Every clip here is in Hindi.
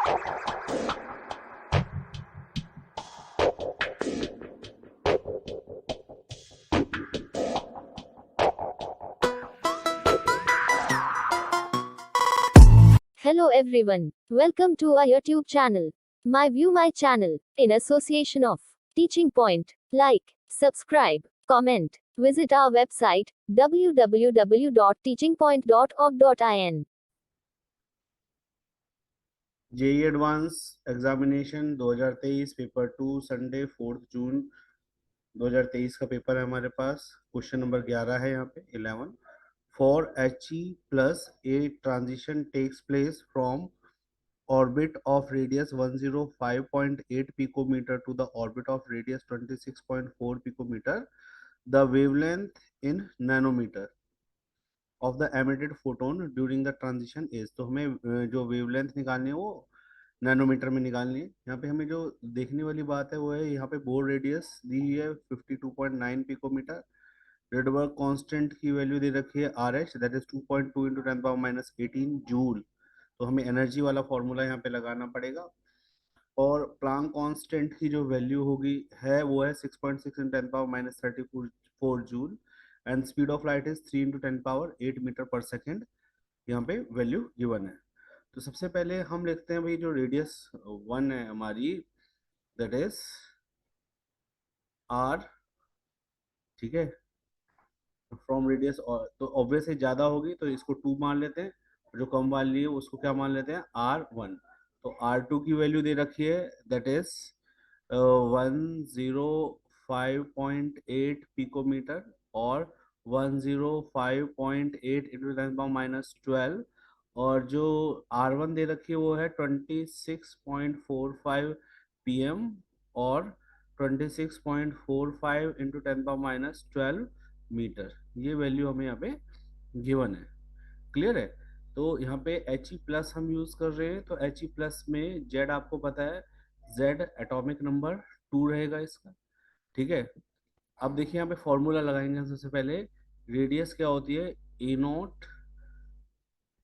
Hello everyone. Welcome to our YouTube channel. My View My channel, in association of Teaching Point. Like, subscribe, comment. Visit our website www.teachingpoint.org.in. JE advance examination 2023 paper 2 Sunday 4 June 2023 का पेपर है हमारे पास। क्वेश्चन नंबर 11 है यहाँ पे 11। For HE plus A transition takes place from orbit of radius 105.8 picometer to the orbit of radius 26.4 picometer, the wavelength in nanometer of the emitted photon during the transition is। तो हमें जो वेवलेंथ निकालनी है वो नैनोमीटर में निकालनी है। यहाँ पे हमें जो देखने वाली बात है वो है यहाँ पे बोर रेडियस दी हुई है 52.9 पिकोमीटर। रेडबर्ग कांस्टेंट की वैल्यू दे रखी है RH, that is 2.2 into 10⁻18 joule. तो हमें एनर्जी वाला फॉर्मूला यहाँ पे लगाना पड़ेगा। और प्लांक कांस्टेंट की जो वैल्यू होगी है वो है 6.6 into 10⁻34 joule. And speed of light is 3 into 10⁸ metre per second. यहाँ पे वैल्यू गिवन है। तो सबसे पहले हम लिखते हैं भाई जो रेडियस 1 है हमारी, दैट इज R, ठीक है, फ्रॉम रेडियस। तो ऑब्वियसली ज्यादा होगी तो इसको 2 मान लेते हैं, जो कम वाली है उसको क्या मान लेते हैं R1। तो R2 की वैल्यू दे रखी है दैट इज 105.8 पिकोमीटर और 105.8 इंटू 10⁻12। और जो R1 दे रखी है वो है 26.45 PM और 26.45 इंटू 10⁻12 मीटर। ये वैल्यू हमें यहाँ पे गिवन है। क्लियर है। तो यहाँ पे He प्लस हम यूज कर रहे हैं, तो He प्लस में Z आपको पता है, Z एटॉमिक नंबर 2 रहेगा इसका। ठीक है। अब देखिए यहाँ पे फॉर्मूला लगाएंगे हम। सबसे पहले रेडियस क्या होती है, A0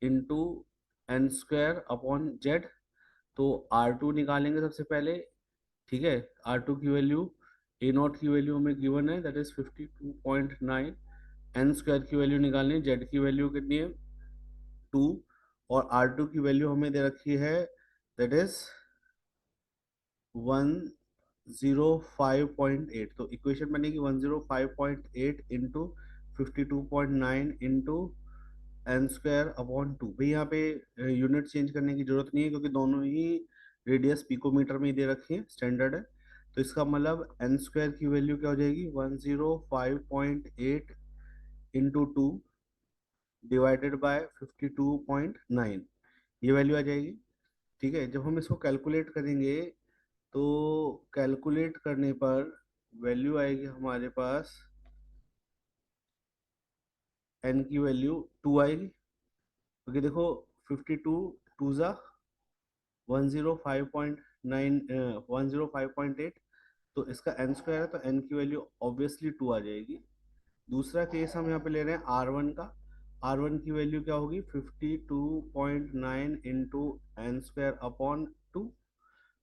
into N square upon Z। तो R2 निकालेंगे सबसे पहले। ठीक है। R2 की वैल्यू, A0 की वैल्यू हमें गिवन है दैट इज 52.9। एन स्क्वायर की वैल्यू निकालनी है, Z की वैल्यू कितनी है 2 और R2 की वैल्यू हमें दे रखी है दैट इज 105.8। तो इक्वेशन बनेगी 105.8 into 52.9 into N square upon 2। भाई यहाँ पे यूनिट चेंज करने की जरूरत नहीं है क्योंकि दोनों ही रेडियस पिकोमीटर में ही दे रखी है, स्टैंडर्ड है। तो इसका मतलब एन स्क्वायर की वैल्यू क्या हो जाएगी 105.8 इंटू 2 डिवाइडेड बाय 52.9, ये वैल्यू आ जाएगी। ठीक है। जब हम इसको कैलकुलेट करेंगे तो कैलकुलेट करने पर वैल्यू आएगी हमारे पास, एन की वैल्यू 2 आएगी क्योंकि देखो 52 टू ज़ा 105.9 105.8, तो इसका एन स्क्वायर है तो एन की वैल्यू ऑब्वियसली 2 आ जाएगी। दूसरा केस हम यहाँ पे ले रहे हैं R1 का। R1 की वैल्यू क्या होगी 52.9 इंटू एन स्क्वायर अपॉन 2।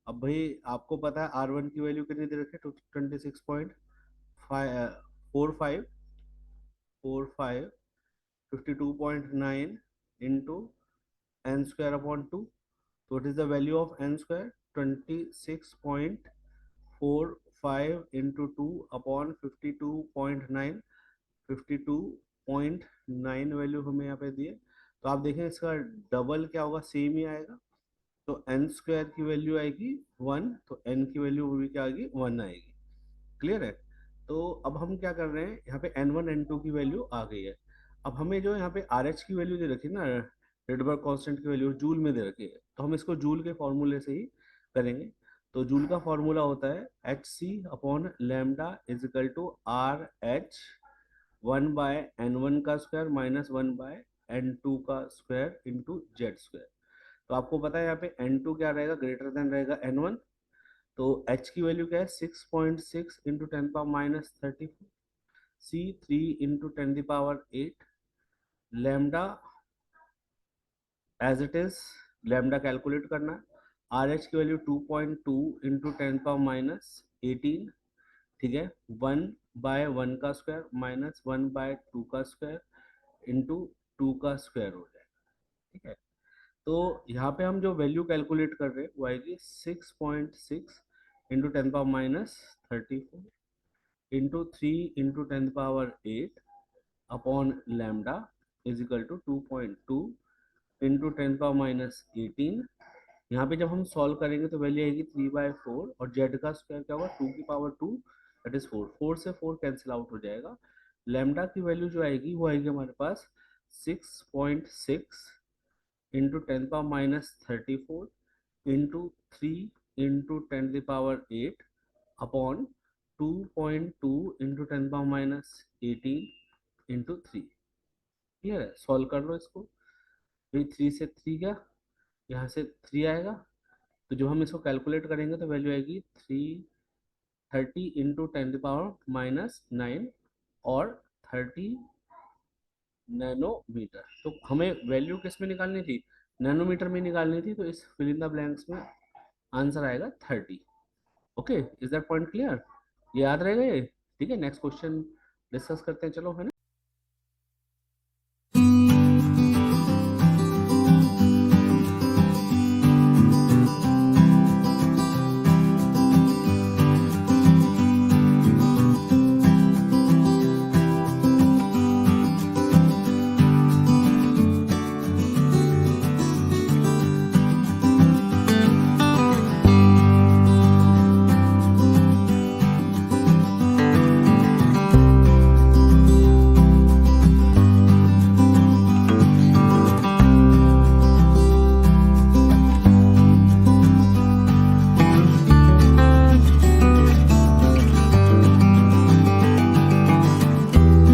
अब भाई आपको पता है R1 की वैल्यू कितनी दे रखी है 26.45 52.9 इंटू एन स्क्वायर अपॉन 2। तो it is the value of N square 26.45 into 2 upon 52.9। 52.9 value हमें यहाँ पे दिए। तो आप देखें इसका डबल क्या होगा, सेम ही आएगा। तो एन स्क्वायर की वैल्यू आएगी 1, तो एन की वैल्यू भी क्या आएगी 1 आएगी। क्लियर है। तो अब हम क्या कर रहे हैं, यहाँ पे n1 n2 की वैल्यू आ गई है। अब हमें जो यहाँ पे RH की वैल्यू दे रखी है ना, रेडबर्ग कांस्टेंट की वैल्यू जूल में दे रखी है, तो हम इसको जूल के फॉर्मूले से ही करेंगे। तो जूल का फॉर्मूला होता है HC upon lambda is equal to RH 1/n1 का स्क्वायर माइनस 1/n2 का स्क्वायर इंटू जेड स्क्वायर। तो आपको पता है यहाँ पे n2 क्या रहेगा, ग्रेटर देन रहेगा n1। तो h की वैल्यू क्या है 6.6 into 10⁻34, c 3 into 10⁸8, lambda as it is, lambda calculate करना है। RH की वैल्यू 2.2 इंटू 10⁻⁻18, ठीक है, 1/1 का स्क्वायर माइनस 1/2 का स्क्वायर इंटू 2 का स्क्वायर हो जाएगा, ठीक है। तो यहाँ पे हम जो वैल्यू कैलकुलेट कर रहे हैं वो आएगी 6.6 into 10⁻34 into 3 into 10⁻8 upon lambda is equal to 2.2 into 10⁻18। यहाँ पे जब हम सॉल्व करेंगे तो वैल्यू आएगी 3/4 और जेड का स्क्वायर क्या होगा 2 की पावर 2 दैट इज 4, 4 से 4 कैंसिल आउट हो जाएगा। लैम्डा की वैल्यू जो आएगी वो आएगी हमारे पास 6.6 into 10⁻34 into 3 into 10⁻8 upon 2.2 into 10⁻18 into 3। Clear है, सॉल्व कर लो इसको। भाई 3 से 3 गया, यहाँ से 3 आएगा, तो जब हम इसको कैलकुलेट करेंगे तो वैल्यू आएगी 330 इंटू 10⁻⁻9 और 30 नैनोमीटर। तो हमें वैल्यू किस में निकालनी थी, नैनोमीटर में निकालनी थी, तो इस फिल इन द ब्लैंक्स में आंसर आएगा 30। Okay, is that point clear? ये याद रहेगा ये, ठीक है। नेक्स्ट क्वेश्चन डिस्कस करते हैं, चलो, है ना।